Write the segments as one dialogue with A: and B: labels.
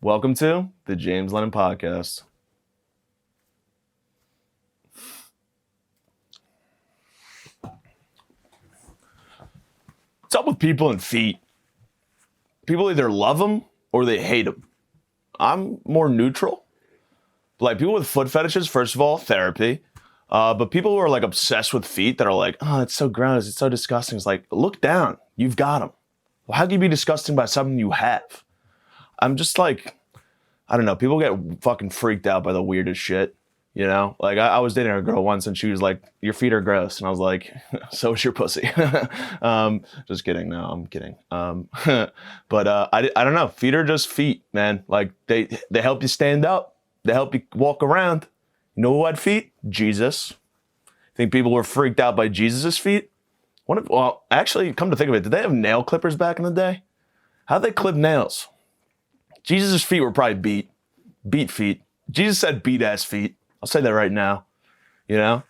A: Welcome to the James Lennon podcast. What's up with people and feet? People either love them or they hate them. I'm more neutral. Like people with foot fetishes, first of all, therapy. But people who are like obsessed with feet that are like, oh, it's so gross, it's so disgusting. It's like, look down, you've got them. Well, how can you be disgusted by something you have? I'm just like, I don't know. People get fucking freaked out by the weirdest shit. You know, like I was dating a girl once and she was like, your feet are gross. And I was like, so is your pussy. Just kidding. No, I'm kidding. But I don't know. Feet are just feet, man. Like they help you stand up. They help you walk around. You know who had feet? Jesus. Think people were freaked out by Jesus's feet? Well, actually, come to think of it, did they have nail clippers back in the day? How'd they clip nails? Jesus' feet were probably beat feet. Jesus said beat ass feet. I'll say that right now, you know?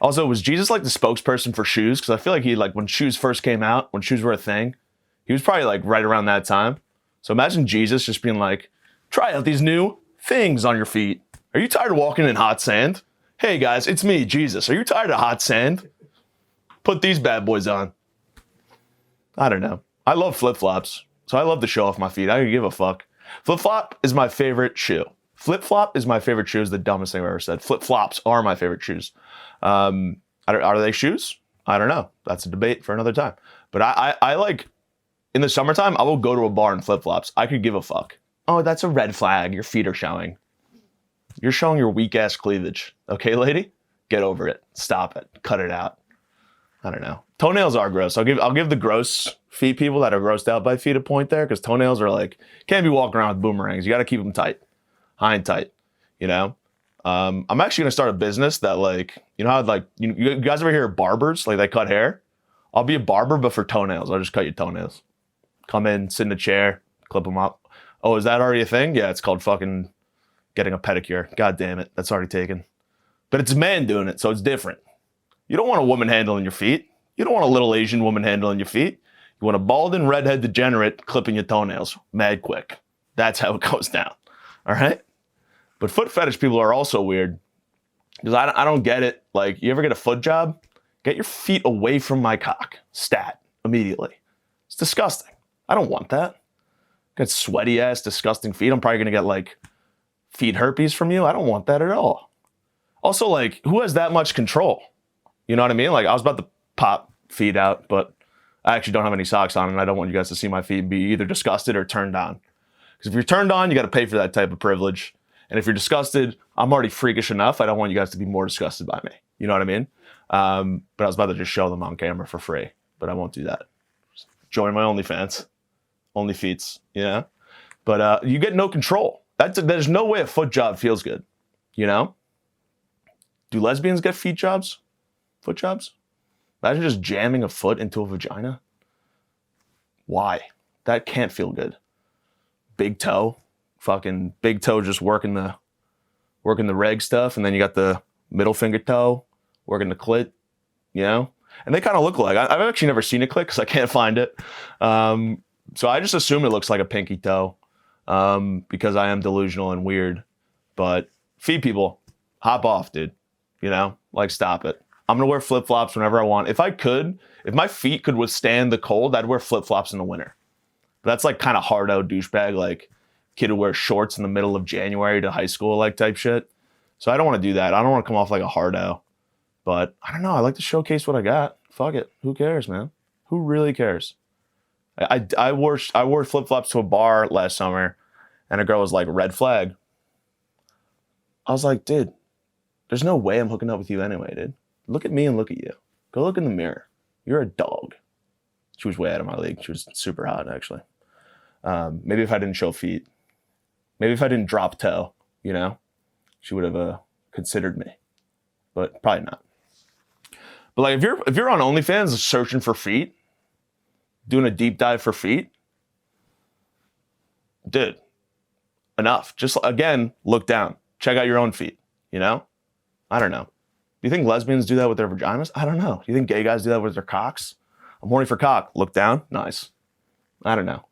A: Also, was Jesus like the spokesperson for shoes? Because I feel like when shoes first came out, when shoes were a thing, he was probably like right around that time. So imagine Jesus just being like, try out these new things on your feet. Are you tired of walking in hot sand? Hey guys, it's me, Jesus. Are you tired of hot sand? Put these bad boys on. I don't know. I love flip-flops. So I love to show off my feet. I don't give a fuck. Flip-flop is my favorite shoe. Flip-flop is my favorite shoe is the dumbest thing I've ever said. Flip-flops are my favorite shoes. Are they shoes? I don't know. That's a debate for another time. But I like, in the summertime, I will go to a bar in flip-flops. I could give a fuck. Oh, that's a red flag. Your feet are showing. You're showing your weak-ass cleavage. Okay, lady? Get over it. Stop it. Cut it out. I don't know. Toenails are gross. I'll give the gross feet people that are grossed out by feet a point there, because toenails are like, can't be walking around with boomerangs. You got to keep them tight. High and tight, you know? I'm actually going to start a business that like, you know how like, you guys ever hear of barbers? Like they cut hair? I'll be a barber, but for toenails. I'll just cut your toenails. Come in, sit in a chair, clip them up. Oh, is that already a thing? Yeah, it's called fucking getting a pedicure. God damn it. That's already taken. But it's a man doing it, so it's different. You don't want a woman handling your feet. You don't want a little Asian woman handling your feet. You want a balding redhead degenerate clipping your toenails mad quick. That's how it goes down. All right? But foot fetish people are also weird. Because I don't get it. Like, you ever get a foot job? Get your feet away from my cock. Stat. Immediately. It's disgusting. I don't want that. Got sweaty ass, disgusting feet. I'm probably going to get like feet herpes from you. I don't want that at all. Also, like, who has that much control? You know what I mean? Like, I was about to pop feet out, but I actually don't have any socks on, and I don't want you guys to see my feet and be either disgusted or turned on. Because if you're turned on, you got to pay for that type of privilege. And if you're disgusted, I'm already freakish enough. I don't want you guys to be more disgusted by me. You know what I mean? But I was about to just show them on camera for free, but I won't do that. Just join my OnlyFans. Only feets, you know? But you get no control. There's no way a foot job feels good, you know? Do lesbians get feet jobs? Foot jobs? Imagine just jamming a foot into a vagina. Why? That can't feel good. Big toe. Fucking big toe just working the reg stuff, and then you got the middle finger toe working the clit, you know? And they kind of look like, I've actually never seen a clit because I can't find it. So I just assume it looks like a pinky toe because I am delusional and weird. But feet people, hop off, dude. You know? Like, stop it. I'm going to wear flip-flops whenever I want. If my feet could withstand the cold, I'd wear flip-flops in the winter. But that's like kind of hard-out douchebag, like kid who wears shorts in the middle of January to high school, like type shit. So I don't want to do that. I don't want to come off like a hard-out. But I don't know. I like to showcase what I got. Fuck it. Who cares, man? Who really cares? I wore flip-flops to a bar last summer, and a girl was like, red flag. I was like, dude, there's no way I'm hooking up with you anyway, dude. Look at me and look at you. Go look in the mirror. You're a dog. She was way out of my league. She was super hot, actually. Maybe if I didn't show feet. Maybe if I didn't drop toe, you know, she would have considered me. But probably not. But like, if you're on OnlyFans searching for feet, doing a deep dive for feet, dude, enough. Just, again, look down. Check out your own feet, you know? I don't know. Do you think lesbians do that with their vaginas? I don't know. Do you think gay guys do that with their cocks? I'm horny for cock. Look down. Nice. I don't know.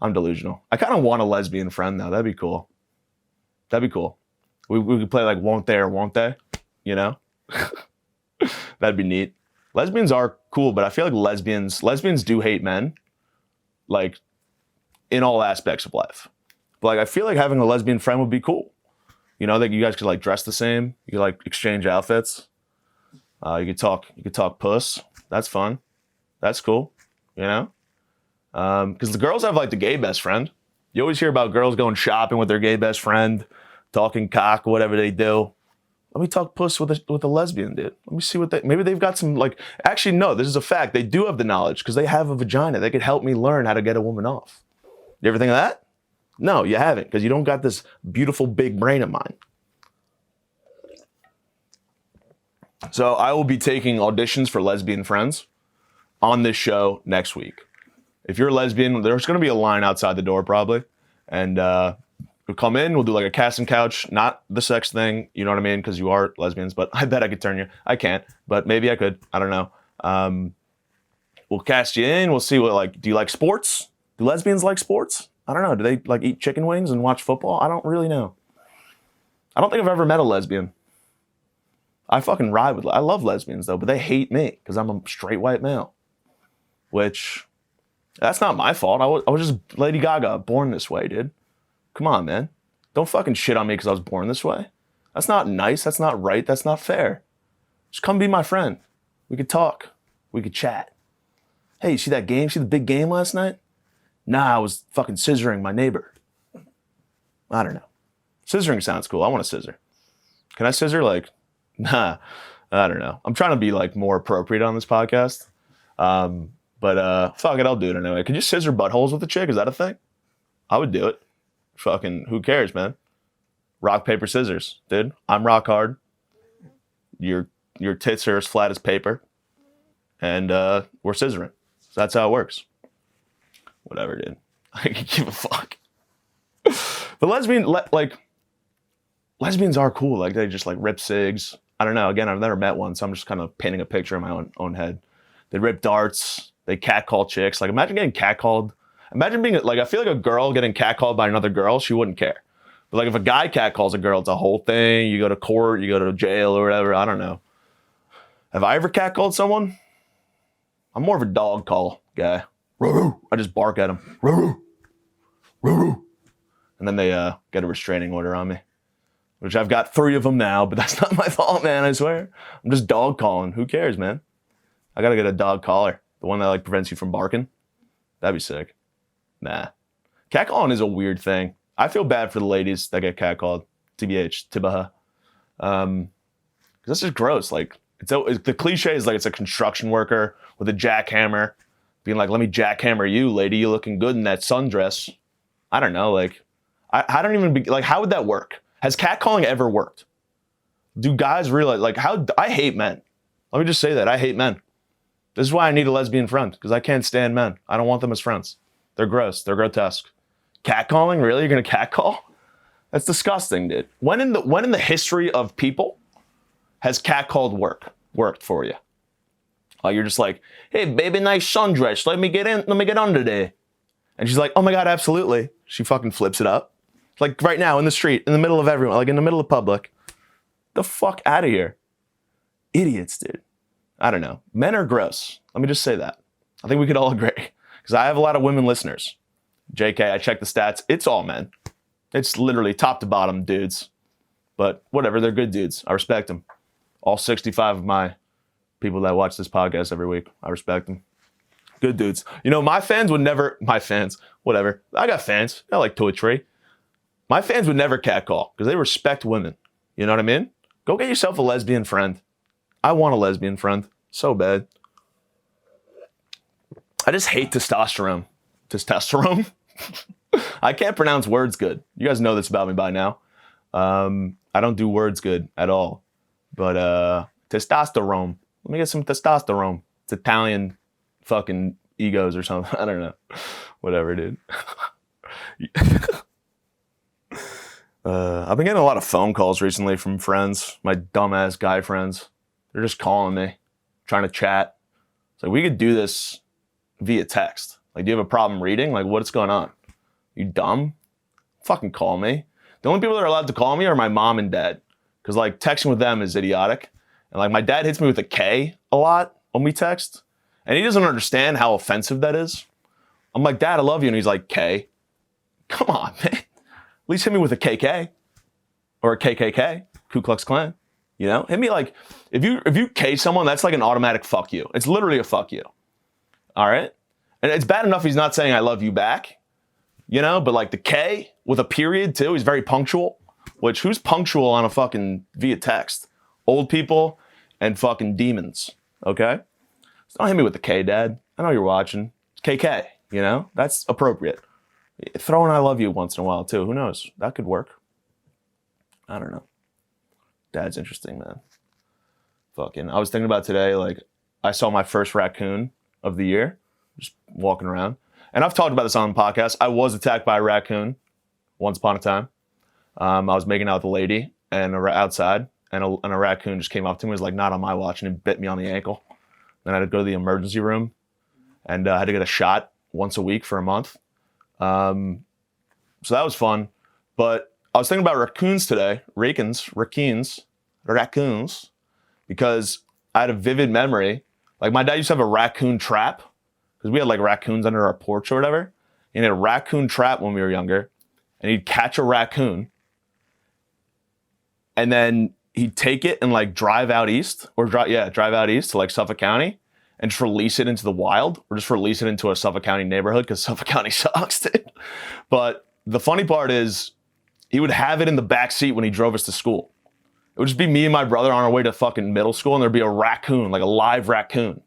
A: I'm delusional. I kind of want a lesbian friend though. That'd be cool. That'd be cool. We could play like won't they or won't they, you know? That'd be neat. Lesbians are cool, but I feel like lesbians do hate men, like in all aspects of life. But like I feel like having a lesbian friend would be cool. You know, that you guys could like dress the same. You could like exchange outfits. You could talk puss. That's fun. That's cool. You know, because the girls have like the gay best friend. You always hear about girls going shopping with their gay best friend, talking cock, whatever they do. Let me talk puss with a lesbian, dude. Let me see maybe they've got some like. Actually, no, this is a fact. They do have the knowledge because they have a vagina. They could help me learn how to get a woman off. You ever think of that? No, you haven't, because you don't got this beautiful big brain of mine. So I will be taking auditions for lesbian friends on this show next week. If you're a lesbian, there's going to be a line outside the door probably. And we'll come in, we'll do like a casting couch, not the sex thing, you know what I mean? Because you are lesbians, but I bet I could turn you. I can't, but maybe I could. I don't know. We'll cast you in. We'll see do you like sports? Do lesbians like sports? I don't know. Do they like eat chicken wings and watch football? I don't really know. I don't think I've ever met a lesbian. I fucking I love lesbians though, but they hate me because I'm a straight white male. Which, that's not my fault. I was just Lady Gaga, born this way, dude. Come on, man. Don't fucking shit on me because I was born this way. That's not nice. That's not right. That's not fair. Just come be my friend. We could talk. We could chat. Hey, you see that game? See the big game last night? Nah, I was fucking scissoring my neighbor. I don't know. Scissoring sounds cool. I want to scissor. Can I scissor? Like, nah, I don't know. I'm trying to be like more appropriate on this podcast. But fuck it, I'll do it anyway. Could you scissor buttholes with a chick? Is that a thing? I would do it. Fucking, who cares, man? Rock, paper, scissors, dude. I'm rock hard. Your tits are as flat as paper. And we're scissoring. So that's how it works. Whatever, dude. I can give a fuck. But lesbians are cool. Like, they just like rip cigs. I don't know. Again, I've never met one, so I'm just kind of painting a picture in my own head. They rip darts. They catcall chicks. Like, imagine getting catcalled. Imagine being like, I feel like a girl getting catcalled by another girl, she wouldn't care. But like, if a guy catcalls a girl, it's a whole thing. You go to court, you go to jail or whatever. I don't know. Have I ever catcalled someone? I'm more of a dog call guy. I just bark at them. And then they get a restraining order on me. Which I've got 3 of them now, but that's not my fault, man, I swear. I'm just dog calling. Who cares, man? I gotta get a dog collar. The one that like prevents you from barking. That'd be sick. Nah. Catcalling is a weird thing. I feel bad for the ladies that get catcalled. TBH, Tibaha. This is gross. Like, the cliche is like it's a construction worker with a jackhammer being like, let me jackhammer you, lady. You looking good in that sundress. I don't know. Like, I don't even like, how would that work? Has catcalling ever worked? Do guys realize, like, I hate men. Let me just say that. I hate men. This is why I need a lesbian friend, because I can't stand men. I don't want them as friends. They're gross. They're grotesque. Catcalling? Really? You're going to catcall? That's disgusting, dude. When in the history of people has catcalled worked for you? Like, you're just like, hey, baby, nice sundress. Let me get under there. And she's like, oh my God, absolutely. She fucking flips it up. Like right now in the street, in the middle of everyone, like in the middle of public. The fuck out of here. Idiots, dude. I don't know. Men are gross. Let me just say that. I think we could all agree. Because I have a lot of women listeners. JK, I checked the stats. It's all men. It's literally top to bottom dudes. But whatever, they're good dudes. I respect them. All 65 of my people that watch this podcast every week, I respect them. Good dudes. You know, whatever. I got fans. I like Toy My fans would never catcall because they respect women. You know what I mean? Go get yourself a lesbian friend. I want a lesbian friend so bad. I just hate testosterone. Testosterone? I can't pronounce words good. You guys know this about me by now. I don't do words good at all. But testosterone. Let me get some testosterone. It's Italian fucking egos or something. I don't know. Whatever, dude. I've been getting a lot of phone calls recently from friends, my dumbass guy friends. They're just calling me, trying to chat. It's like, we could do this via text. Like, do you have a problem reading? Like, what's going on? You dumb? Fucking call me. The only people that are allowed to call me are my mom and dad. Because, like, texting with them is idiotic. And, like, my dad hits me with a K a lot when we text. And he doesn't understand how offensive that is. I'm like, Dad, I love you. And he's like, K. Come on, man. At least hit me with a KK. Or a KKK. Ku Klux Klan. You know? Hit me like, if you K someone, that's like an automatic fuck you. It's literally a fuck you. All right? And it's bad enough he's not saying I love you back. You know? But like the K with a period too. He's very punctual. Which, who's punctual on a fucking via text? Old people and fucking demons. Okay? So don't hit me with the K, Dad. I know you're watching. It's KK, you know? That's appropriate. Throw in I love you once in a while, too. Who knows? That could work. I don't know. Dad's interesting, man. Fucking, I was thinking about today, like, I saw my first raccoon of the year, just walking around. And I've talked about this on the podcast. I was attacked by a raccoon once upon a time. I was making out with a lady and outside, and a raccoon just came up to me and was like, not on my watch, and it bit me on the ankle. Then I had to go to the emergency room, and I had to get a shot once a week for a month. So that was fun. But I was thinking about raccoons today, raccoons, because I had a vivid memory. Like, my dad used to have a raccoon trap, because we had like raccoons under our porch or whatever. And he had a raccoon trap when we were younger, and he'd catch a raccoon, and then he'd take it and like drive out east to like Suffolk County and just release it into the wild, or just release it into a Suffolk County neighborhood, because Suffolk County sucks, dude. But the funny part is he would have it in the back seat when he drove us to school. It would just be me and my brother on our way to fucking middle school, and there'd be a raccoon, like a live raccoon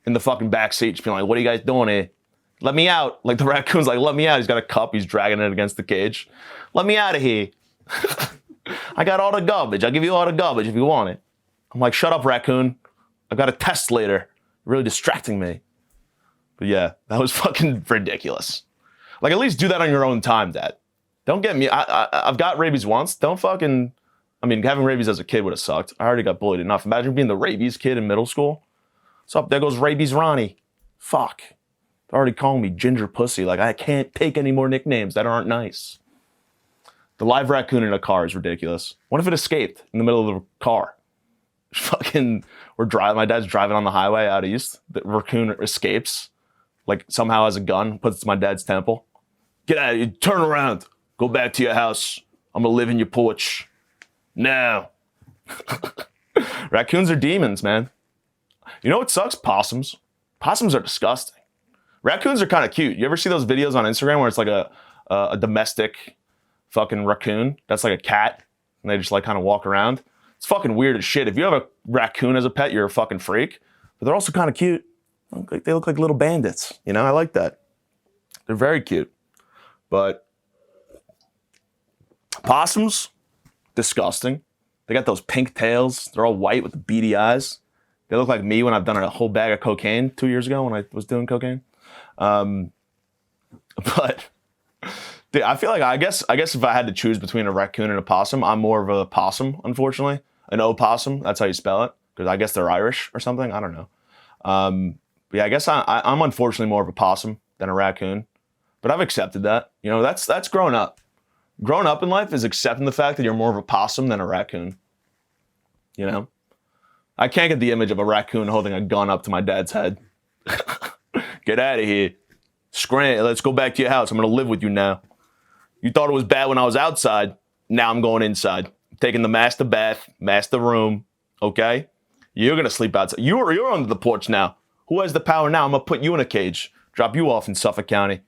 A: in the fucking back seat, just being like, what are you guys doing here? Let me out. Like, the raccoon's like, let me out. He's got a cup. He's dragging it against the cage. Let me out of here. I got all the garbage. I'll give you all the garbage if you want it. I'm like, shut up, raccoon. I've got a test later. You're really distracting me. But yeah, that was fucking ridiculous. Like, at least do that on your own time, Dad. Don't get me. I've got rabies once. Don't fucking... I mean, having rabies as a kid would have sucked. I already got bullied enough. Imagine being the rabies kid in middle school. What's up? There goes Rabies Ronnie. Fuck. They're already calling me Ginger Pussy. Like, I can't take any more nicknames that aren't nice. The live raccoon in a car is ridiculous. What if it escaped in the middle of the car? Fucking, my dad's driving on the highway out east. The raccoon escapes, like somehow has a gun, puts it to my dad's temple. Get out of here, turn around. Go back to your house. I'm gonna live in your porch. Now. Raccoons are demons, man. You know what sucks? Possums. Possums are disgusting. Raccoons are kind of cute. You ever see those videos on Instagram where it's like a domestic fucking raccoon that's like a cat, and they just like kind of walk around? It's fucking weird as shit. If you have a raccoon as a pet, you're a fucking freak. But they're also kind of cute. They look like little bandits. You know, I like that. They're very cute. But possums, disgusting. They got those pink tails. They're all white with the beady eyes. They look like me when I've done a whole bag of cocaine 2 years ago when I was doing cocaine. But dude, I feel like I guess if I had to choose between a raccoon and a possum, I'm more of a possum, unfortunately. An opossum, that's how you spell it, because I guess they're Irish or something. I don't know. But yeah, I guess I'm unfortunately more of a possum than a raccoon. But I've accepted that. You know, that's growing up. Growing up in life is accepting the fact that you're more of a possum than a raccoon. You know? I can't get the image of a raccoon holding a gun up to my dad's head. Get out of here. Scram. Let's go back to your house. I'm going to live with you now. You thought it was bad when I was outside. Now I'm going inside. I'm taking the master bath, master room. Okay? You're going to sleep outside. You're under the porch now. Who has the power now? I'm going to put you in a cage. Drop you off in Suffolk County.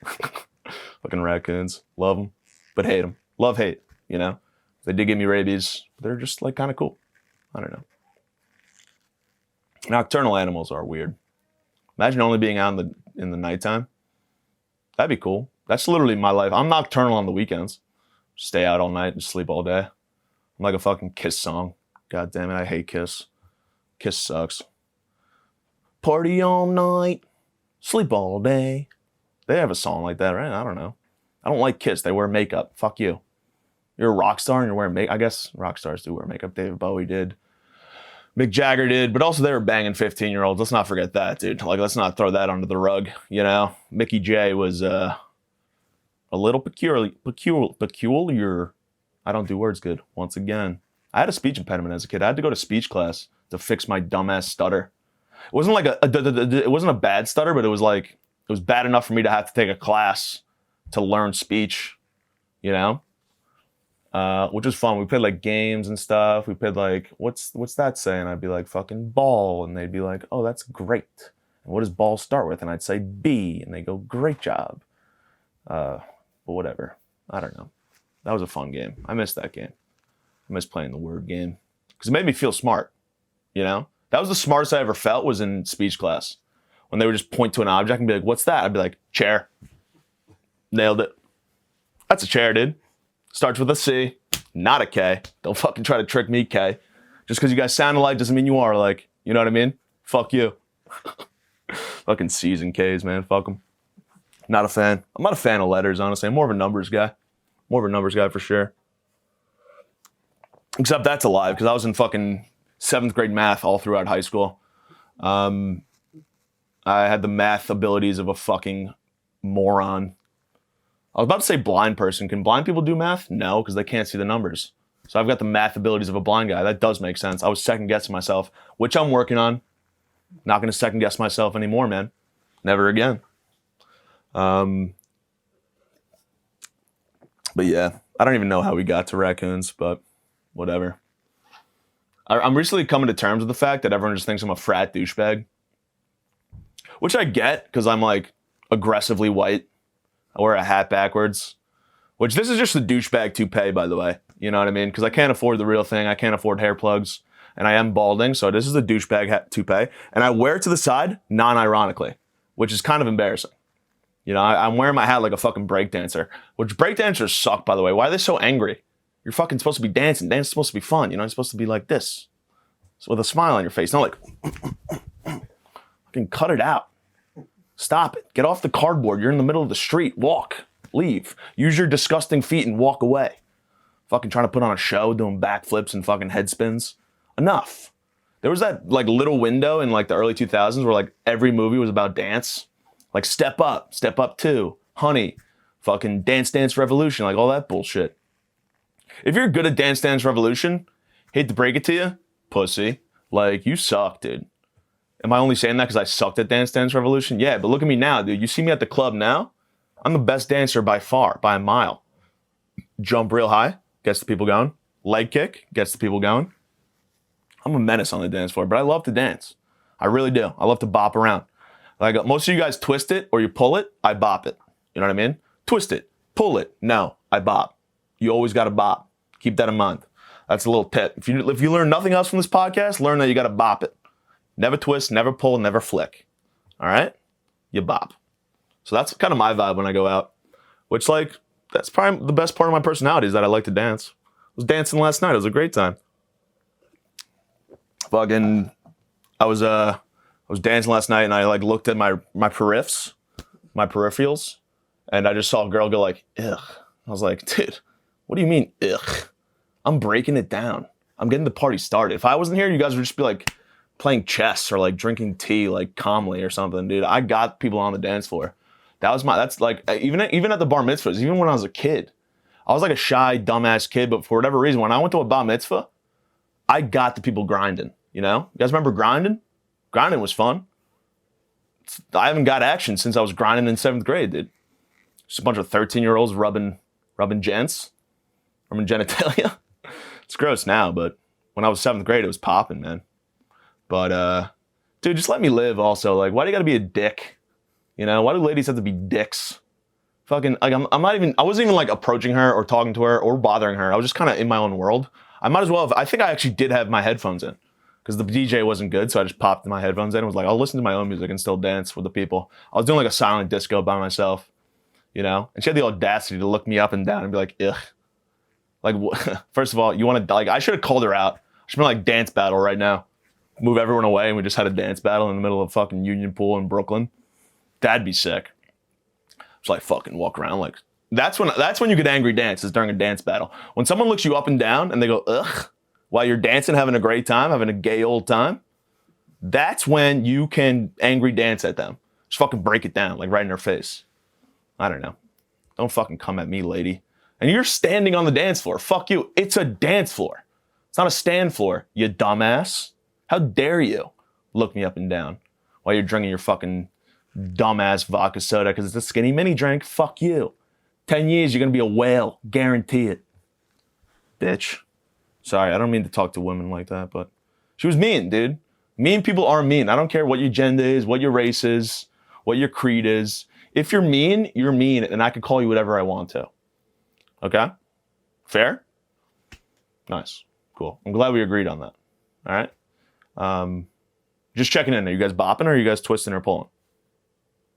A: Fucking raccoons. Love them, but hate them. Love, hate, you know? They did give me rabies. They're just like kind of cool. I don't know. Nocturnal animals are weird. Imagine only being out in the nighttime. That'd be cool. That's literally my life. I'm nocturnal on the weekends. Stay out all night and sleep all day. I'm like a fucking Kiss song. God damn it, I hate Kiss. Kiss sucks. Party all night, sleep all day. They have a song like that, right? I don't know. I don't like Kiss. They wear makeup. Fuck you. You're a rock star and you're wearing makeup. I guess rock stars do wear makeup. David Bowie did. Mick Jagger did. But also they were banging 15-year-olds. Let's not forget that, dude. Like, let's not throw that under the rug, you know? Mickey J was A little peculiar. I don't do words good. Once again, I had a speech impediment as a kid. I had to go to speech class to fix my dumbass stutter. It wasn't like it wasn't a bad stutter, but it was bad enough for me to have to take a class to learn speech, you know, which was fun. We played like games and stuff. We played like, what's that saying? I'd be like, fucking ball. And they'd be like, oh, that's great. And what does ball start with? And I'd say B. And they go, great job. But whatever. I don't know. That was a fun game. I missed that game. I miss playing the word game because it made me feel smart, you know? That was the smartest I ever felt was in speech class. When they would just point to an object and be like, what's that? I'd be like, chair. Nailed it. That's a chair, dude. Starts with a C, not a K. Don't fucking try to trick me, K. Just because you guys sound alike doesn't mean you are alike. You know what I mean? Fuck you. Fucking C's and K's, man. Fuck them. Not a fan. I'm not a fan of letters, honestly. I'm more of a numbers guy. More of a numbers guy for sure. Except that's a lie, because I was in fucking 7th grade math all throughout high school. I had the math abilities of a fucking moron. I was about to say blind person. Can blind people do math? No, because they can't see the numbers. So I've got the math abilities of a blind guy. That does make sense. I was second guessing myself, which I'm working on. Not going to second guess myself anymore, man. Never again. But yeah, I don't even know how we got to raccoons, but whatever. I'm recently coming to terms with the fact that everyone just thinks I'm a frat douchebag, which I get because I'm like aggressively white. I wear a hat backwards, which this is just the douchebag toupee, by the way. You know what I mean? Because I can't afford the real thing. I can't afford hair plugs, and I am balding, so this is the douchebag hat toupee, and I wear it to the side non-ironically, which is kind of embarrassing. You know, I'm wearing my hat like a fucking breakdancer, which breakdancers suck, by the way. Why are they so angry? You're fucking supposed to be dancing. Dance is supposed to be fun. You know, you're supposed to be like this, so with a smile on your face, not like, fucking cut it out. Stop it. Get off the cardboard. You're in the middle of the street. Walk. Leave. Use your disgusting feet and walk away. Fucking trying to put on a show, doing backflips and fucking head spins. Enough. There was that like little window in like the early 2000s where like every movie was about dance. Like Step Up 2, Honey, fucking Dance Dance Revolution, like all that bullshit. If you're good at Dance Dance Revolution, hate to break it to you, pussy, like you suck, dude. Am I only saying that because I sucked at Dance Dance Revolution? Yeah, but look at me now, dude. You see me at the club now? I'm the best dancer by far, by a mile. Jump real high, gets the people going. Leg kick, gets the people going. I'm a menace on the dance floor, but I love to dance. I really do. I love to bop around. Like most of you guys twist it or you pull it, I bop it. You know what I mean? Twist it, pull it. No, I bop. You always got to bop. Keep that in mind. That's a little tip. If you learn nothing else from this podcast, learn that you got to bop it. Never twist, never pull, never flick. All right? You bop. So that's kind of my vibe when I go out. Which, like, that's probably the best part of my personality is that I like to dance. I was dancing last night. It was a great time. Fucking, I was dancing last night and I like looked at my peripherals, and I just saw a girl go like, ugh. I was like, dude, what do you mean, ugh? I'm breaking it down. I'm getting the party started. If I wasn't here, you guys would just be like playing chess or like drinking tea like calmly or something, dude. I got people on the dance floor. That's like, even at the bar mitzvahs, even when I was a kid, I was like a shy, dumbass kid, but for whatever reason, when I went to a bar mitzvah, I got the people grinding, you know? You guys remember grinding? Grinding was fun. I haven't got action since I was grinding in 7th grade, dude. Just a bunch of 13-year-olds rubbing genitalia. It's gross now, but when I was 7th grade, it was popping, man. But, dude, just let me live also. Like, why do you gotta be a dick? You know, why do ladies have to be dicks? Fucking, like, I wasn't even like approaching her or talking to her or bothering her. I was just kind of in my own world. I might as well have, I think I actually did have my headphones in because the DJ wasn't good. So I just popped my headphones in and was like, I'll listen to my own music and still dance with the people. I was doing like a silent disco by myself, you know? And she had the audacity to look me up and down and be like, ugh. Like, first of all, you want to, like, I should have called her out. She'd been like, dance battle right now. Move everyone away and we just had a dance battle in the middle of fucking Union Pool in Brooklyn. That'd be sick. Just like fucking walk around like that's when you get angry dance is during a dance battle. When someone looks you up and down and they go, ugh, while you're dancing, having a great time, having a gay old time, that's when you can angry dance at them. Just fucking break it down, like right in their face. I don't know. Don't fucking come at me, lady. And you're standing on the dance floor. Fuck you. It's a dance floor. It's not a stand floor, you dumbass. How dare you look me up and down while you're drinking your fucking dumbass vodka soda because it's a skinny mini drink? Fuck you. 10 years, you're going to be a whale. Guarantee it. Bitch. Sorry, I don't mean to talk to women like that, but she was mean, dude. Mean people are mean. I don't care what your gender is, what your race is, what your creed is. If you're mean, and I can call you whatever I want to. Okay? Fair? Nice. Cool. I'm glad we agreed on that. All right? Just checking in. Are you guys bopping or are you guys twisting or pulling?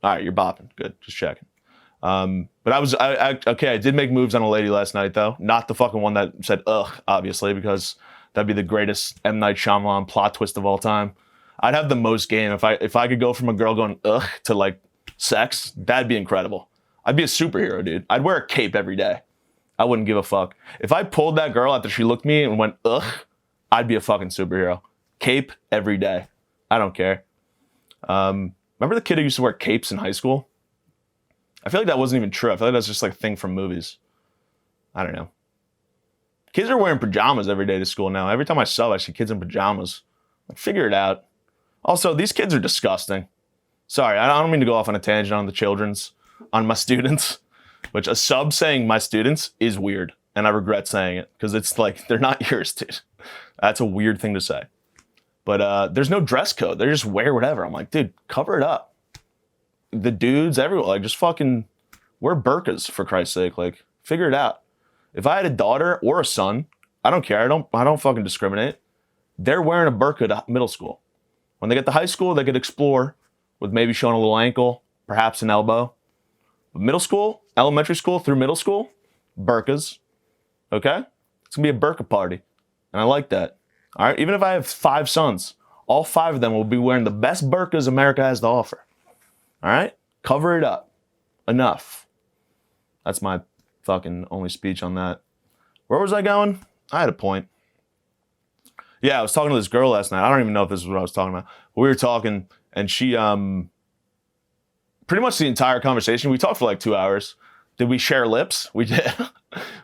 A: All right, you're bopping. Good. Just checking. But I did make moves on a lady last night, though. Not the fucking one that said, ugh, obviously, because that'd be the greatest M. Night Shyamalan plot twist of all time. I'd have the most game. If I could go from a girl going, ugh, to like sex, that'd be incredible. I'd be a superhero, dude. I'd wear a cape every day. I wouldn't give a fuck. If I pulled that girl after she looked at me and went, ugh, I'd be a fucking superhero. Cape every day. I don't care. Remember the kid who used to wear capes in high school? I feel like that wasn't even true. I feel like that's just like a thing from movies. I don't know. Kids are wearing pajamas every day to school now. Every time I see kids in pajamas. Like, figure it out. Also, these kids are disgusting. Sorry, I don't mean to go off on a tangent on my students, which a sub saying my students is weird. And I regret saying it because it's like, they're not yours, dude. That's a weird thing to say. But there's no dress code. They just wear whatever. I'm like, dude, cover it up. The dudes, everyone, like, just fucking wear burqas for Christ's sake. Like, figure it out. If I had a daughter or a son, I don't care. I don't fucking discriminate. They're wearing a burqa to middle school. When they get to high school, they could explore with maybe showing a little ankle, perhaps an elbow. But middle school, elementary school through middle school, burqas. Okay? It's gonna be a burqa party. And I like that. All right? Even if I have 5 sons, all 5 of them will be wearing the best burqas America has to offer. All right? Cover it up. Enough. That's my fucking only speech on that. Where was I going? I had a point. Yeah, I was talking to this girl last night. I don't even know if this is what I was talking about. But we were talking, and she, pretty much the entire conversation, we talked for like 2 hours. Did we share lips? We did.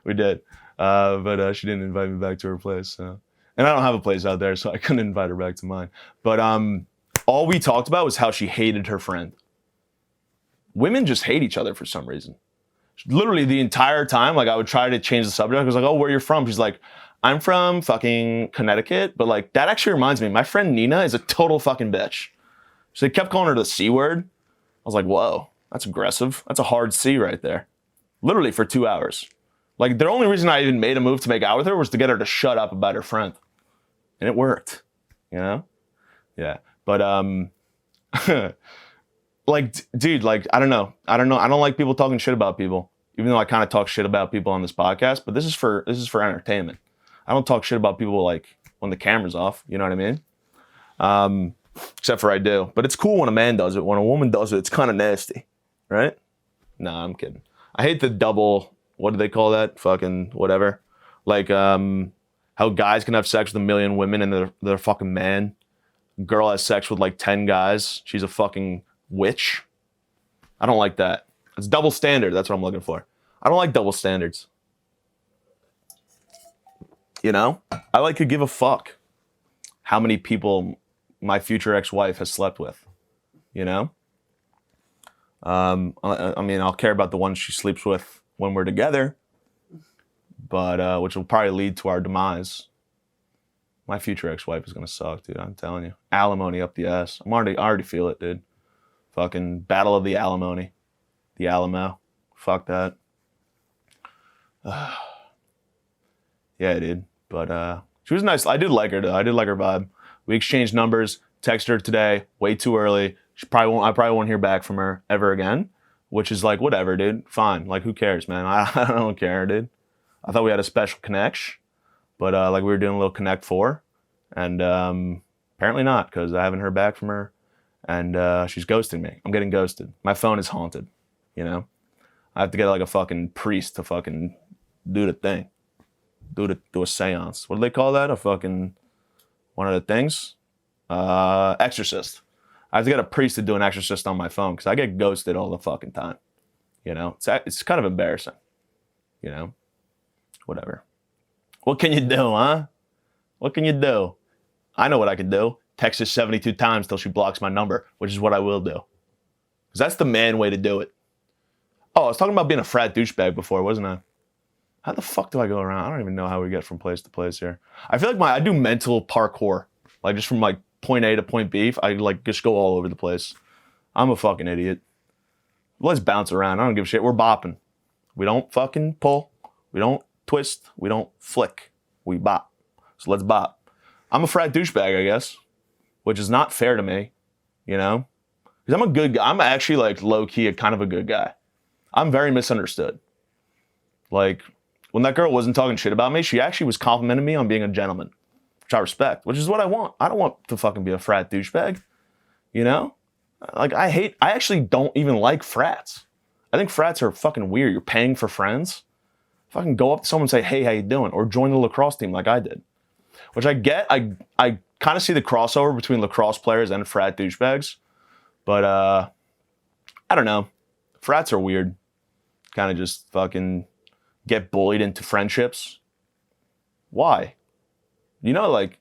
A: We did. But she didn't invite me back to her place. So. And I don't have a place out there, so I couldn't invite her back to mine. But all we talked about was how she hated her friend. Women just hate each other for some reason. Literally the entire time, like, I would try to change the subject. I was like, oh, where are you from? She's like, I'm from fucking Connecticut. But like, that actually reminds me, my friend Nina is a total fucking bitch. So they kept calling her the C word. I was like, whoa, that's aggressive. That's a hard C right there. Literally for 2 hours. Like, the only reason I even made a move to make out with her was to get her to shut up about her friend. And it worked, you know? Yeah. But, like, dude, like, I don't know. I don't like people talking shit about people, even though I kind of talk shit about people on this podcast, but this is for entertainment. I don't talk shit about people, like, when the camera's off, you know what I mean? Except for I do. But it's cool when a man does it. When a woman does it, it's kind of nasty, right? Nah, I'm kidding. I hate the double, what do they call that? Fucking whatever. Like, how guys can have sex with 1 million women and they're fucking man. Girl has sex with like 10 guys. She's a fucking witch. I don't like that. It's double standard. That's what I'm looking for. I don't like double standards. You know? I like to give a fuck how many people my future ex-wife has slept with. You know? I mean, I'll care about the ones she sleeps with when we're together, but which will probably lead to our demise. My future ex-wife is gonna suck, dude. I'm telling you. Alimony up the ass. I already feel it, dude. Fucking battle of the alimony. The Alamo. Fuck that. Yeah, dude. But she was nice. I did like her, though. I did like her vibe. We exchanged numbers. Texted her today. Way too early. I probably won't hear back from her ever again. Which is like, whatever, dude. Fine. Like, who cares, man? I don't care, dude. I thought we had a special connection. But like, we were doing a little Connect 4. And apparently not, because I haven't heard back from her. And she's ghosting me. I'm getting ghosted. My phone is haunted, you know? I have to get like a fucking priest to fucking do the thing. Do a seance. What do they call that? A fucking, one of the things? Exorcist. I have to get a priest to do an exorcist on my phone because I get ghosted all the fucking time. You know, it's kind of embarrassing. You know, whatever. What can you do, huh? What can you do? I know what I could do. Text her 72 times till she blocks my number, which is what I will do. Because that's the man way to do it. Oh, I was talking about being a frat douchebag before, wasn't I? How the fuck do I go around? I don't even know how we get from place to place here. I feel like I do mental parkour. Like just from like point A to point B. I like just go all over the place. I'm a fucking idiot. Let's bounce around. I don't give a shit. We're bopping. We don't fucking pull. We don't twist. We don't flick. We bop. So let's bop. I'm a frat douchebag, I guess, which is not fair to me, you know? Because I'm a good guy. I'm actually like low-key a kind of a good guy. I'm very misunderstood. Like, when that girl wasn't talking shit about me, she actually was complimenting me on being a gentleman, which I respect, which is what I want. I don't want to fucking be a frat douchebag, you know? Like, I actually don't even like frats. I think frats are fucking weird. You're paying for friends. Fucking go up to someone and say, hey, how you doing? Or join the lacrosse team like I did. Which I get. I kind of see the crossover between lacrosse players and frat douchebags. But, I don't know. Frats are weird. Kind of just fucking get bullied into friendships. Why? You know, like,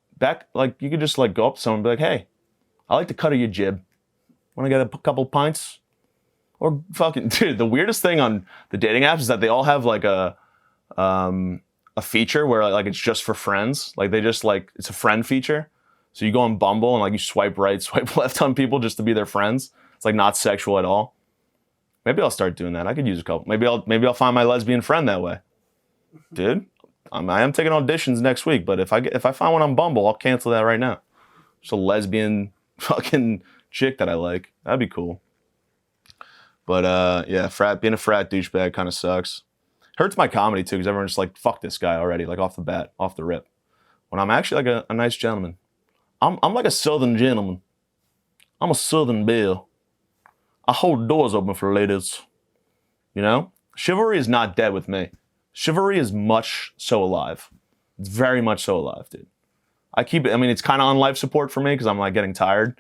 A: you could just, like, go up to someone and be like, hey, I like the cut of your jib. Want to get a couple pints? Or fucking, dude, the weirdest thing on the dating apps is that they all have, like, a feature where, like, it's just for friends. Like, they just, like, it's a friend feature. So you go on Bumble and, like, you swipe right, swipe left on people just to be their friends. It's, like, not sexual at all. Maybe I'll start doing that. I could use a couple. Maybe I'll find my lesbian friend that way. Dude, I am taking auditions next week, but if I find one on Bumble, I'll cancel that right now. Just a lesbian fucking chick that I like. That'd be cool. But yeah, being a frat douchebag kind of sucks. Hurts my comedy too, because everyone's just like, fuck this guy already, like off the bat, off the rip. When I'm actually like a nice gentleman. I'm like a southern gentleman. I'm a southern belle. I hold doors open for ladies. You know? Chivalry is not dead with me. Chivalry is much so alive. It's very much so alive, dude. I keep it, I mean, it's kind of on life support for me because I'm like getting tired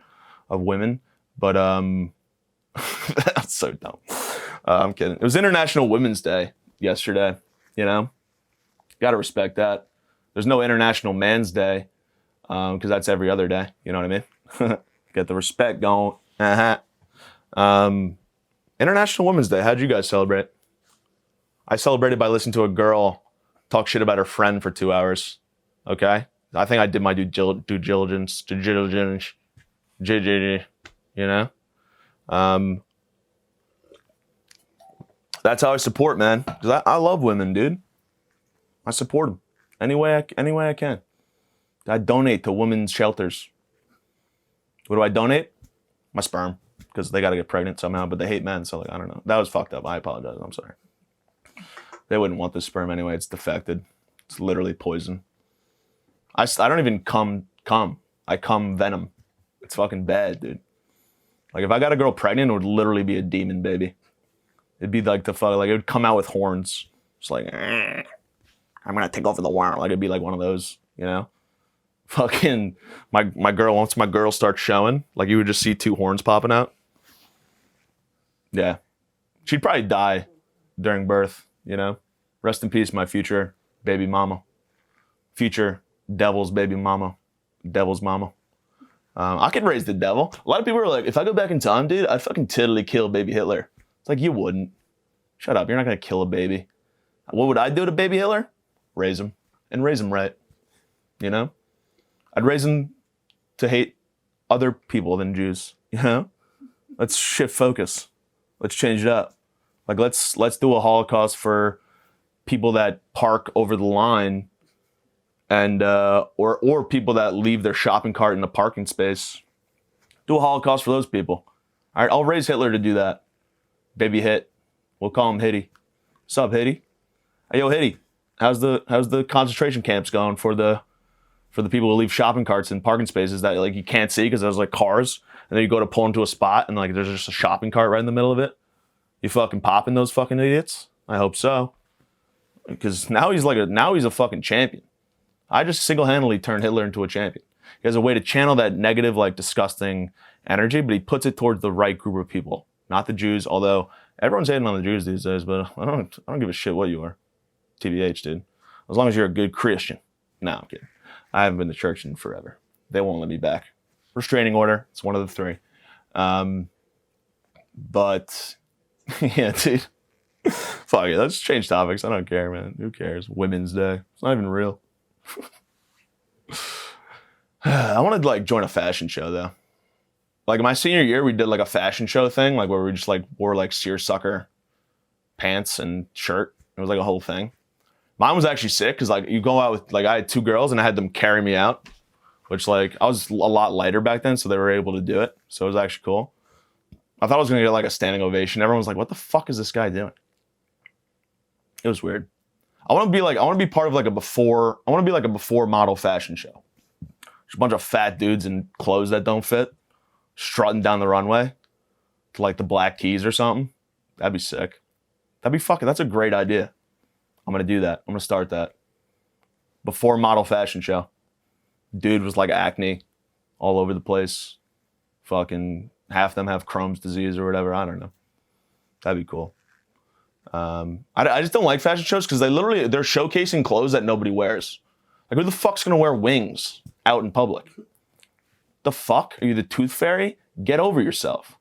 A: of women. But, that's so dumb. I'm kidding. It was International Women's Day yesterday, you know? Gotta respect that. There's no International Man's Day because that's every other day. You know what I mean? Get the respect going. Uh-huh. International Women's Day. How'd you guys celebrate? I celebrated by listening to a girl talk shit about her friend for 2 hours. Okay? I think I did my due diligence, you know? That's how I support, man. Because I love women, dude. I support them any way I can. I donate to women's shelters. What do I donate? My sperm. Because they got to get pregnant somehow, but they hate men, so like, I don't know. That was fucked up. I apologize. I'm sorry. They wouldn't want this sperm anyway. It's defected. It's literally poison. I don't even cum. I cum venom. It's fucking bad, dude. Like, if I got a girl pregnant, it would literally be a demon baby. It'd be like it would come out with horns. It's like, I'm gonna take over the world. Like, it'd be like one of those, you know? Fucking, my girl, once my girl starts showing, like, you would just see 2 horns popping out. Yeah. She'd probably die during birth, you know? Rest in peace, my future baby mama. Future devil's baby mama. Devil's mama. I could raise the devil. A lot of people are like, if I go back in time, dude, I'd fucking totally kill baby Hitler. It's like, you wouldn't. Shut up. You're not going to kill a baby. What would I do to baby Hitler? Raise him. And raise him right. You know? I'd raise him to hate other people than Jews. You know? Let's shift focus. Let's change it up. Like, let's do a Holocaust for people that park over the line and or people that leave their shopping cart in a parking space. Do a Holocaust for those people. All right, I'll raise Hitler to do that. Baby Hit. We'll call him Hitty. What's up, Hitty? Hey, yo, Hitty. How's the concentration camps going for the people who leave shopping carts in parking spaces that, like, you can't see because there's like cars, and then you go to pull into a spot and, like, there's just a shopping cart right in the middle of it? You fucking popping those fucking idiots? I hope so. Because now he's a fucking champion. I just single-handedly turned Hitler into a champion. He has a way to channel that negative, like, disgusting energy, but he puts it towards the right group of people. Not the Jews, although Everyone's hating on the Jews these days, but I don't give a shit what you are. TBH, dude. As long as you're a good Christian. No, I'm kidding. I haven't been to church in forever. They won't let me back. Restraining order. It's one of the three. But yeah, dude. Fuck it. Let's change topics. I don't care, man. Who cares? Women's Day. It's not even real. I want to like join a fashion show though. Like my senior year, we did like a fashion show thing, like where we just like wore like seersucker pants and shirt. It was like a whole thing. Mine was actually sick because like you go out with like I had 2 girls and I had them carry me out, which like I was a lot lighter back then, so they were able to do it. So it was actually cool. I thought I was gonna get like a standing ovation. Everyone was like, "What the fuck is this guy doing?" It was weird. I want to be part of like a before. I want to be like a before model fashion show. Just a bunch of fat dudes in clothes that don't fit, strutting down the runway to like the Black Keys or something. That'd be sick. That's a great idea. I'm going to do that. I'm going to start that. Before model fashion show. Dude was like acne all over the place. Fucking half them have Crohn's disease or whatever. I don't know. That'd be cool. I just don't like fashion shows because they're showcasing clothes that nobody wears. Like who the fuck's going to wear wings out in public? The fuck? Are you the tooth fairy? Get over yourself.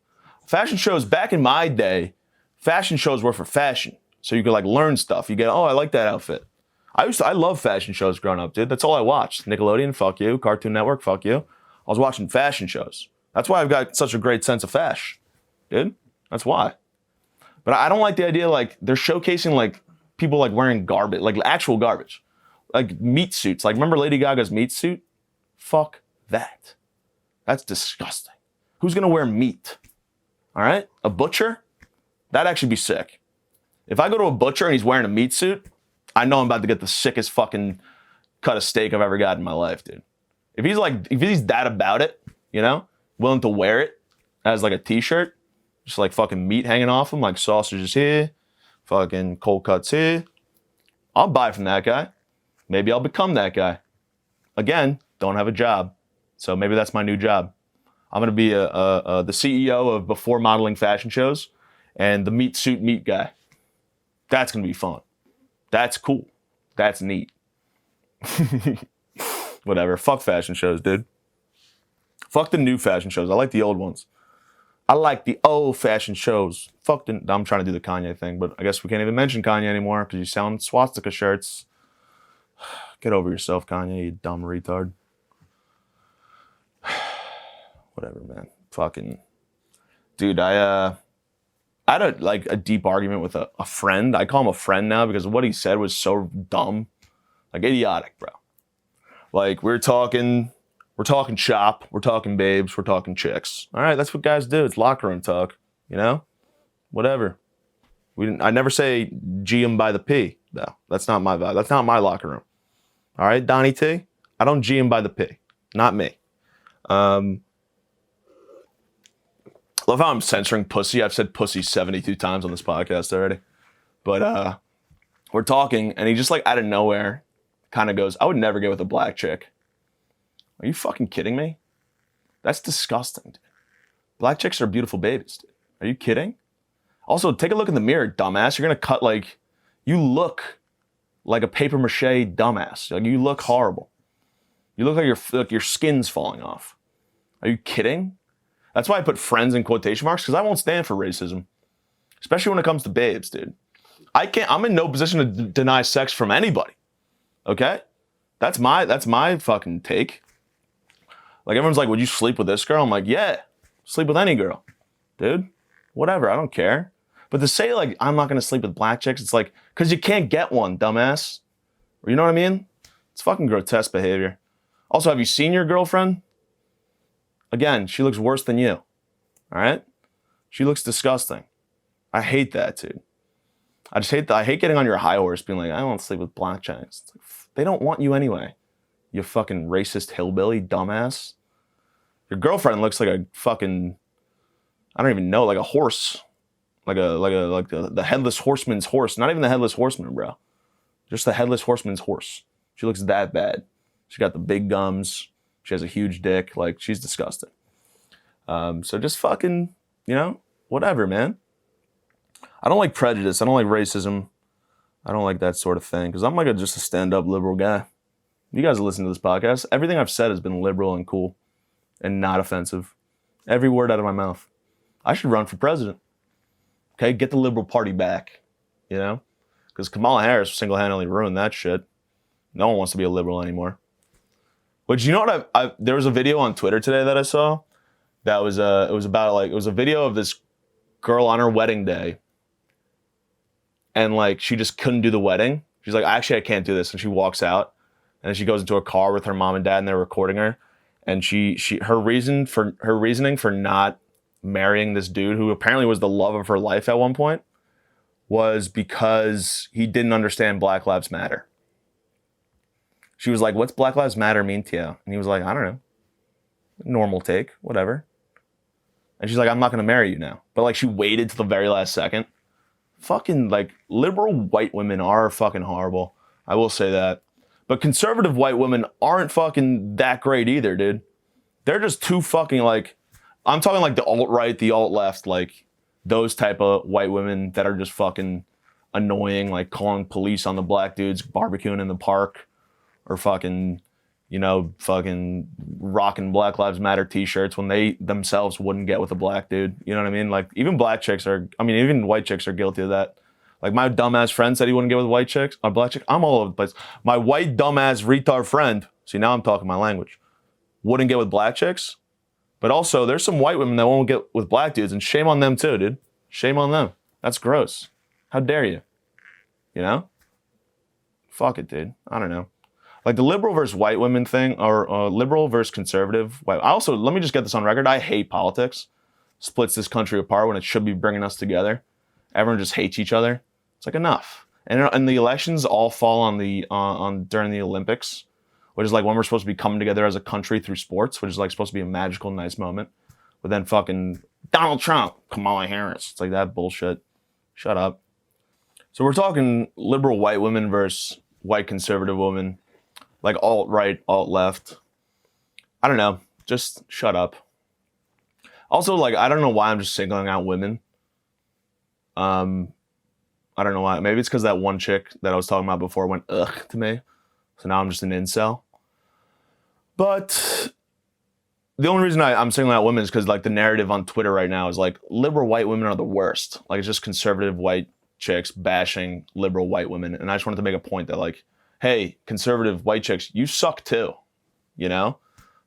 A: Fashion shows, back in my day, fashion shows were for fashion. So you could like learn stuff. You get, oh, I like that outfit. I love fashion shows growing up, dude. That's all I watched. Nickelodeon, fuck you. Cartoon Network, fuck you. I was watching fashion shows. That's why I've got such a great sense of fashion, dude. That's why. But I don't like the idea like they're showcasing like people like wearing garbage, like actual garbage. Like meat suits. Like remember Lady Gaga's meat suit? Fuck that. That's disgusting. Who's gonna wear meat? All right? A butcher? That'd actually be sick. If I go to a butcher and he's wearing a meat suit, I know I'm about to get the sickest fucking cut of steak I've ever got in my life, dude. If he's that about it, you know, willing to wear it as like a t-shirt, just like fucking meat hanging off him, like sausages here, fucking cold cuts here, I'll buy from that guy. Maybe I'll become that guy. Again, don't have a job. So maybe that's my new job. I'm going to be the CEO of before modeling fashion shows and the meat suit meat guy. That's going to be fun. That's cool. That's neat. Whatever. Fuck fashion shows, dude. Fuck the new fashion shows. I like the old ones. I like the old fashion shows. I'm trying to do the Kanye thing, but I guess we can't even mention Kanye anymore because he's selling swastika shirts. Get over yourself, Kanye, you dumb retard. Whatever, man. Fucking dude, I had a deep argument with a friend. I call him a friend now because what he said was so dumb. Like idiotic, bro. Like we're talking shop, we're talking babes, we're talking chicks. All right, that's what guys do. It's locker room talk, you know? Whatever. I never say G 'em by the P, though. That's not my vibe. That's not my locker room. All right, Donnie T? I don't G 'em by the P. Not me. Love how I'm censoring pussy. I've said pussy 72 times on this podcast already. But we're talking, and he just like out of nowhere kind of goes, I would never get with a black chick. Are you fucking kidding me? That's disgusting, dude. Black chicks are beautiful babies, dude. Are you kidding? Also, take a look in the mirror, dumbass. You're going to cut like, you look like a paper mache dumbass. Like you look horrible. You look like your skin's falling off. Are you kidding? That's why I put friends in quotation marks, because I won't stand for racism. Especially when it comes to babes, dude. I'm in no position to deny sex from anybody. Okay? That's my fucking take. Like everyone's like, would you sleep with this girl? I'm like, yeah, sleep with any girl. Dude, whatever, I don't care. But to say like, I'm not gonna sleep with black chicks, it's like, cause you can't get one, dumbass. You know what I mean? It's fucking grotesque behavior. Also, have you seen your girlfriend? Again, she looks worse than you. All right? She looks disgusting. I hate that, dude. I hate getting on your high horse being like, I don't want to sleep with black chicks. Like, they don't want you anyway. You fucking racist hillbilly dumbass. Your girlfriend looks like a fucking, I don't even know, like a horse. Like the headless horseman's horse. Not even the headless horseman, bro. Just the headless horseman's horse. She looks that bad. She got the big gums. She has a huge dick. Like, she's disgusting. So just fucking, you know, whatever, man. I don't like prejudice. I don't like racism. I don't like that sort of thing because I'm like just a stand-up liberal guy. You guys listen to this podcast. Everything I've said has been liberal and cool and not offensive. Every word out of my mouth. I should run for president. Okay, get the Liberal Party back, you know? Because Kamala Harris single-handedly ruined that shit. No one wants to be a liberal anymore. But you know what? There was a video on Twitter today that I saw that was it was a video of this girl on her wedding day, and like she just couldn't do the wedding. She's like, actually, I can't do this, and she walks out, and then she goes into a car with her mom and dad, and they're recording her, and her reasoning for not marrying this dude who apparently was the love of her life at one point was because he didn't understand Black Lives Matter. She was like, what's Black Lives Matter mean to you? And he was like, I don't know. Normal take, whatever. And she's like, I'm not going to marry you now. But like she waited till the very last second. Fucking like liberal white women are fucking horrible. I will say that. But conservative white women aren't fucking that great either, dude. They're just too fucking like, I'm talking like the alt-right, the alt-left, like those type of white women that are just fucking annoying, like calling police on the black dudes barbecuing in the park or fucking, you know, fucking rocking Black Lives Matter t-shirts when they themselves wouldn't get with a black dude. You know what I mean? Like even white chicks are guilty of that. Like my dumbass friend said he wouldn't get with white chicks, or black chicks. I'm all over the place. My white dumbass retard friend, see now I'm talking my language, wouldn't get with black chicks. But also, there's some white women that won't get with black dudes, and shame on them too, dude. Shame on them. That's gross. How dare you? You know? Fuck it, dude. I don't know. Like the liberal versus white women thing, or liberal versus conservative. Also, let me just get this on record. I hate politics. Splits this country apart when it should be bringing us together. Everyone just hates each other. It's like enough. And the elections all fall on during the Olympics, which is like when we're supposed to be coming together as a country through sports, which is like supposed to be a magical, nice moment. But then fucking Donald Trump, Kamala Harris. It's like that bullshit. Shut up. So we're talking liberal white women versus white conservative women, like alt-right, alt-left. I don't know. Just shut up. Also, like, I don't know why I'm just singling out women. I don't know why. Maybe it's because that one chick that I was talking about before went ugh to me. So now I'm just an incel. But the only reason I'm singling out women is because like the narrative on Twitter right now is like liberal white women are the worst. Like it's just conservative white chicks bashing liberal white women. And I just wanted to make a point that like, hey, conservative white chicks, you suck too. You know?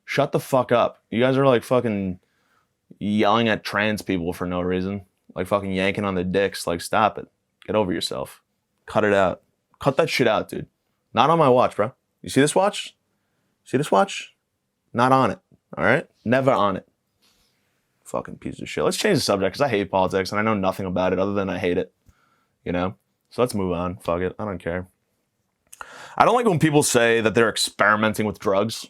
A: Shut the fuck up. You guys are like fucking yelling at trans people for no reason. Like fucking yanking on their dicks. Like stop it. Get over yourself. Cut it out. Cut that shit out, dude. Not on my watch, bro. You see this watch? See this watch? Not on it. All right? Never on it. Fucking piece of shit. Let's change the subject because I hate politics and I know nothing about it other than I hate it. You know? So let's move on. Fuck it. I don't care. I don't like when people say that they're experimenting with drugs.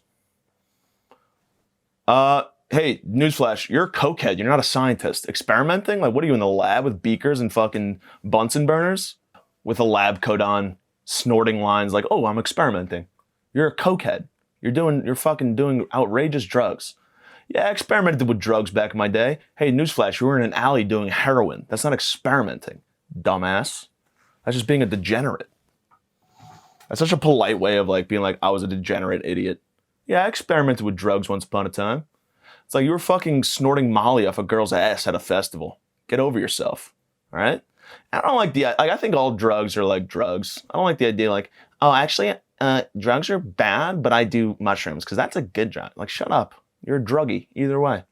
A: Hey, newsflash, you're a cokehead. You're not a scientist. Experimenting? Like, what are you in the lab with beakers and fucking Bunsen burners? With a lab coat on, snorting lines like, oh, I'm experimenting. You're a cokehead. You're fucking doing outrageous drugs. Yeah, I experimented with drugs back in my day. Hey, newsflash, you were in an alley doing heroin. That's not experimenting, dumbass. That's just being a degenerate. That's such a polite way of like being like, I was a degenerate idiot. Yeah, I experimented with drugs once upon a time. It's like you were fucking snorting Molly off a girl's ass at a festival. Get over yourself, all right? I don't like I think all drugs are like drugs. I don't like the idea like, oh, actually, drugs are bad, but I do mushrooms because that's a good drug. Like, shut up. You're a druggie either way,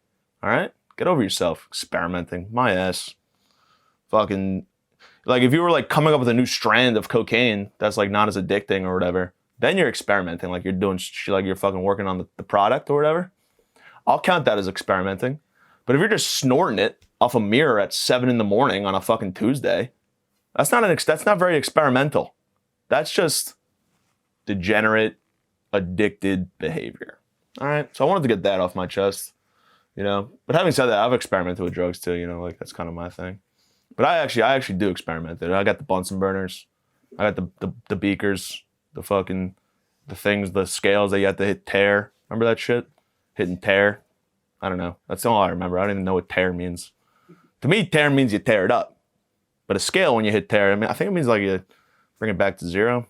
A: all right? Get over yourself. Experimenting. My ass. Fucking, like if you were like coming up with a new strand of cocaine that's like not as addicting or whatever, then you're experimenting. Like you're doing, like you're fucking working on the product or whatever. I'll count that as experimenting. But if you're just snorting it off a mirror at 7 a.m. on a fucking Tuesday, that's not very experimental. That's just degenerate, addicted behavior. All right. So I wanted to get that off my chest, you know. But having said that, I've experimented with drugs too, you know, like that's kind of my thing. But I actually do experiment. I got the Bunsen burners. I got the beakers, the things, the scales that you have to hit tear. Remember that shit? Hitting tear. I don't know. That's all I remember. I don't even know what tear means. To me, tear means you tear it up. But a scale, when you hit there, I mean, I think it means like you bring it back to 0.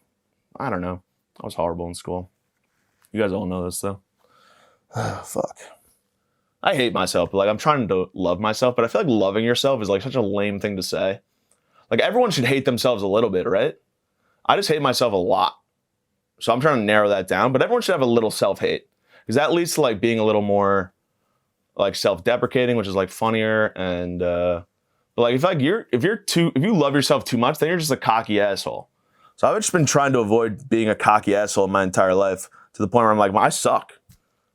A: I don't know. I was horrible in school. You guys all know this though. Fuck. I hate myself, but like I'm trying to love myself, but I feel like loving yourself is like such a lame thing to say. Like everyone should hate themselves a little bit, right? I just hate myself a lot. So I'm trying to narrow that down, but everyone should have a little self-hate. Because that leads to like being a little more like self-deprecating, which is like funnier. And but like if you love yourself too much, then you're just a cocky asshole. So I've just been trying to avoid being a cocky asshole my entire life to the point where I'm like, well, I suck.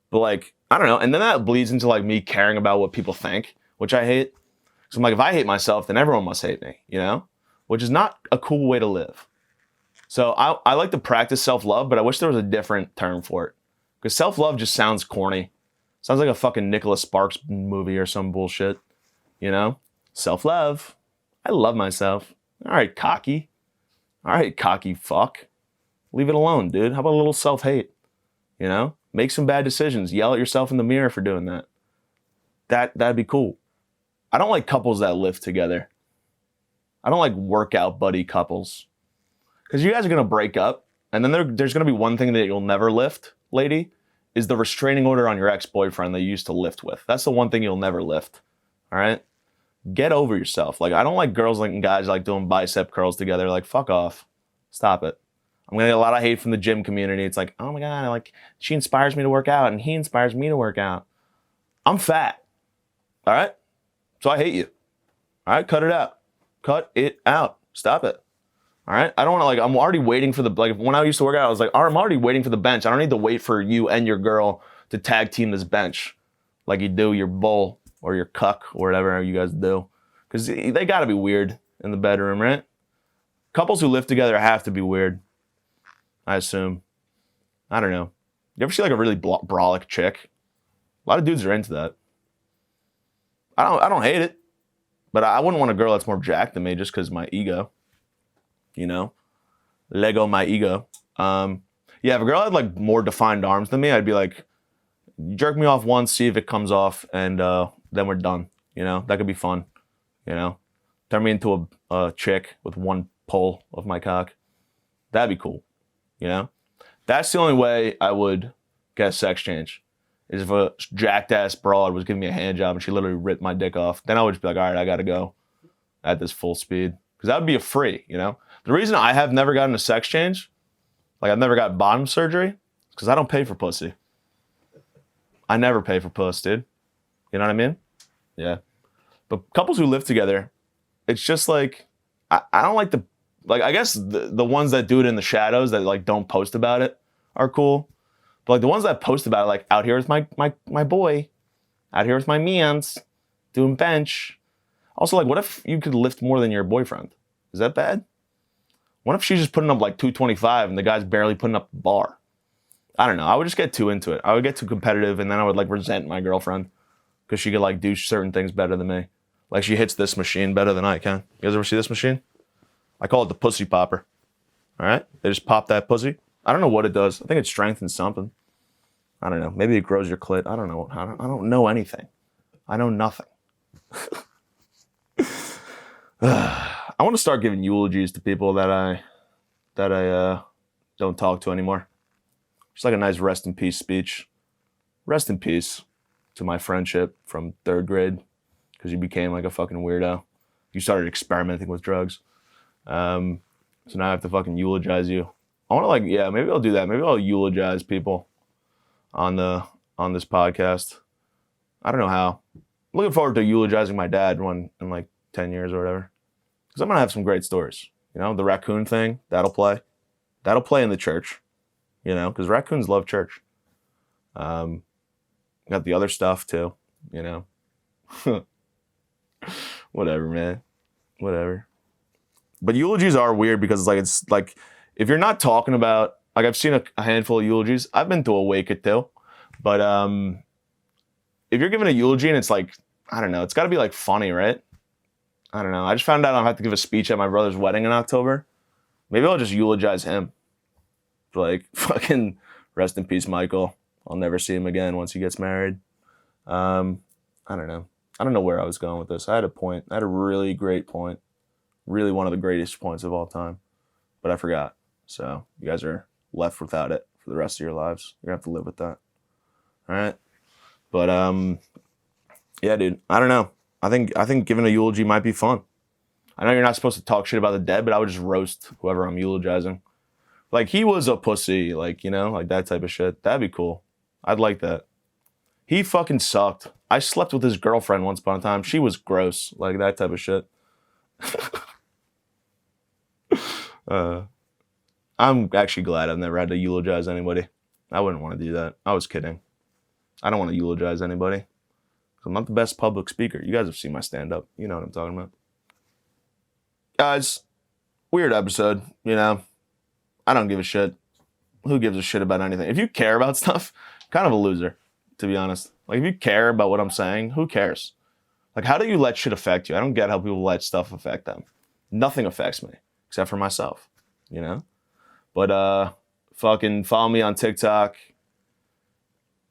A: But like, I don't know. And then that bleeds into like me caring about what people think, which I hate. So I'm like, if I hate myself, then everyone must hate me, you know? Which is not a cool way to live. So I like to practice self-love, but I wish there was a different term for it. Because self-love just sounds corny. Sounds like a fucking Nicholas Sparks movie or some bullshit. You know? Self-love. I love myself. All right, cocky. All right, cocky fuck. Leave it alone, dude. How about a little self-hate? You know? Make some bad decisions. Yell at yourself in the mirror for doing that. That'd be cool. I don't like couples that live together. I don't like workout buddy couples. Because you guys are going to break up, and then there's going to be one thing that you'll never lift, lady, is the restraining order on your ex-boyfriend that you used to lift with. That's the one thing you'll never lift, all right? Get over yourself. Like, I don't like girls and guys like doing bicep curls together. Like, fuck off. Stop it. I'm going to get a lot of hate from the gym community. It's like, oh my God, like, she inspires me to work out, and he inspires me to work out. I'm fat, all right? So I hate you, all right? Cut it out. Cut it out. Stop it. All right, I don't want to like. I'm already waiting for the like. When I used to work out, I was like, I'm already waiting for the bench. I don't need to wait for you and your girl to tag team this bench, like you do your bull or your cuck or whatever you guys do, because they got to be weird in the bedroom, right? Couples who live together have to be weird, I assume. I don't know. You ever see like a really brolic chick? A lot of dudes are into that. I don't hate it, but I wouldn't want a girl that's more jacked than me just because my ego. You know, Lego my ego. Yeah, if a girl had like more defined arms than me, I'd be like, jerk me off once, see if it comes off, and then we're done. You know, that could be fun. You know, turn me into a chick with one pull of my cock. That'd be cool. You know, that's the only way I would get a sex change. Is if a jacked ass broad was giving me a hand job and she literally ripped my dick off. Then I would just be like, all right, I gotta go at this full speed. Because that would be a free, you know? The reason I have never gotten a sex change, like I've never got bottom surgery, is because I don't pay for pussy. I never pay for puss, dude. You know what I mean? Yeah. But couples who live together, it's just like, I don't like I guess the ones that do it in the shadows that like don't post about it are cool. But like the ones that post about it, like out here with my boy, out here with my mans, doing bench. Also, like, what if you could lift more than your boyfriend? Is that bad? What if she's just putting up like 225 and the guy's barely putting up the bar? I don't know. I would just get too into it. I would get too competitive, and then I would like resent my girlfriend because she could like do certain things better than me. Like she hits this machine better than I can. You guys ever see this machine? I call it the pussy popper. All right? They just pop that pussy. I don't know what it does. I think it strengthens something. I don't know. Maybe it grows your clit. I don't know. I don't know anything. I know nothing. I want to start giving eulogies to people that I don't talk to anymore. Just like a nice rest in peace speech. Rest in peace to my friendship from 3rd grade because you became like a fucking weirdo. You started experimenting with drugs. So now I have to fucking eulogize you. I want to like, yeah, maybe I'll do that. Maybe I'll eulogize people on this podcast. I don't know how. I'm looking forward to eulogizing my dad in like 10 years or whatever. Because I'm going to have some great stories. You know, the raccoon thing, that'll play. That'll play in the church. You know, because raccoons love church. Got the other stuff too, you know. Whatever, man. Whatever. But eulogies are weird because it's like if you're not talking about, like I've seen a handful of eulogies. I've been to a wake or two. But if you're giving a eulogy and it's like, I don't know, it's got to be like funny, right? I don't know. I just found out I have to give a speech at my brother's wedding in October. Maybe I'll just eulogize him. Like, fucking rest in peace, Michael. I'll never see him again once he gets married. I don't know. I don't know where I was going with this. I had a point. I had a really great point. really one of the greatest points of all time. But I forgot. So you guys are left without it for the rest of your lives. You're going to have to live with that. All right? But, yeah, dude, I don't know. I think giving a eulogy might be fun. I know you're not supposed to talk shit about the dead, but I would just roast whoever I'm eulogizing. Like, he was a pussy, like, you know, like that type of shit. That'd be cool. I'd like that. He fucking sucked. I slept with his girlfriend once upon a time. She was gross, like that type of shit. I'm actually glad I've never had to eulogize anybody. I wouldn't want to do that. I was kidding. I don't want to eulogize anybody. I'm not the best public speaker. You guys have seen my stand-up. You know what I'm talking about. Guys, weird episode, you know. I don't give a shit. Who gives a shit about anything? If you care about stuff, kind of a loser, to be honest. Like, if you care about what I'm saying, who cares? Like, how do you let shit affect you? I don't get how people let stuff affect them. Nothing affects me, except for myself, you know? But, fucking follow me on TikTok,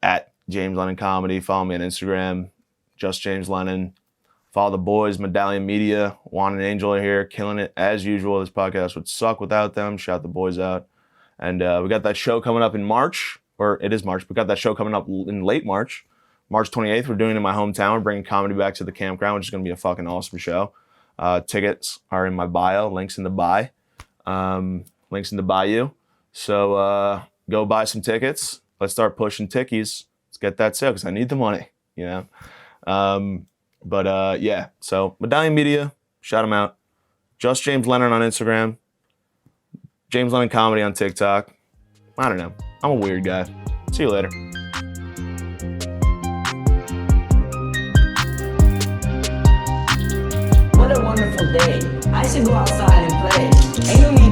A: at James Lennon Comedy. Follow me on Instagram, just James Lennon. Follow the boys, Medallion Media. Juan and Angel are here, killing it as usual. This podcast would suck without them. Shout the boys out. And we got that show coming up in March, or it is March. We got that show coming up in late March, March 28th. We're doing it in my hometown. We're bringing comedy back to the Campground, which is going to be a fucking awesome show. Tickets are in my bio. Links in the bio. Links in the bio. So go buy some tickets. Let's start pushing tickies. Let's get that sale because I need the money, you know? But yeah, so Medallion Media, shout them out. Just James Lennon on Instagram. James Lennon Comedy on TikTok. I don't know. I'm a weird guy. See you later.
B: What a wonderful day. I should go outside and play. Ain't no need